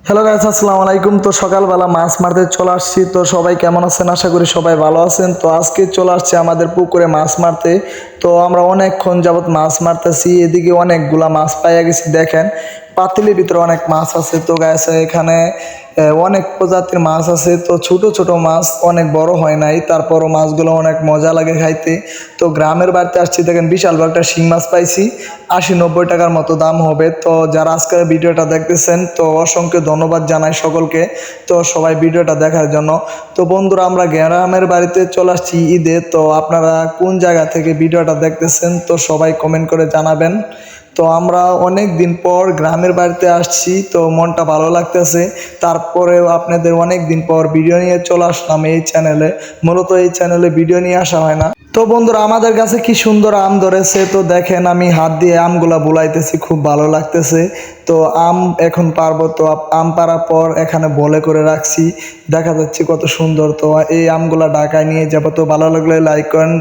Hello guys, আসসালামু আলাইকুম। তো সকালবেলা মাছ মারতে চলে আসছি। তো সবাই কেমন আছেন? আশা করি সবাই ভালো আছেন। তো আজকে চলে আসছি আমাদের পুকুরে মাছ মারতে। তো আমরা অনেকক্ষণ যাবত মাছ মারতেছি, এদিকে অনেকগুলা মাছ পাইয়া গেছি। দেখেন পাতিলের ভিতরে অনেক মাছ আছে। তো গাইস এখানে অনেক প্রজাতির মাছ আছে। তো ছোট ছোট মাছ, অনেক বড় হয় নাই, তারপরও মাছগুলো অনেক মজা লাগে খাইতে। তো গ্রামের বাড়িতে আসছি, দেখেন বিশাল বড় একটা শিং মাছ পাইছি, 80-90 টাকার মতো দাম হবে। তো যারা আজকের ভিডিওটা দেখতেছেন, তো অসংখ্য ধন্যবাদ জানাই সকলকে, তো সবাই ভিডিওটা দেখার জন্য। তো বন্ধুরা, আমরা গ্রামের বাড়িতে চলে আসছি ঈদে। তো আপনারা কোন জায়গা থেকে ভিডিওটা দেখতেছেন, তো সবাই কমেন্ট করে জানাবেন। তো আমরা অনেক দিন পর গ্রামের বাড়িতে আসছি, তো মনটা ভালো লাগতেছে। তারপরেও আপনাদের অনেক দিন পর ভিডিও নিয়ে চলে আসলাম এই চ্যানেলে। মূলত এই চ্যানেলে ভিডিও নিয়ে আসা হয় না। তো বন্ধুরা, আমাদের কাছে কি সুন্দর আম ধরেছে। তো দেখেন আমি হাত দিয়ে আমগুলা বুলাইতেছি, খুব ভালো লাগতেছে। তো আম এখন পারবো। তো আম পাড়ার পর এখানে বলে করে রাখছি, দেখা যাচ্ছে কত সুন্দর। তো এই আমগুলা ঢাকায় নিয়ে যাবো। তো ভালো লাগলে লাইক করেন।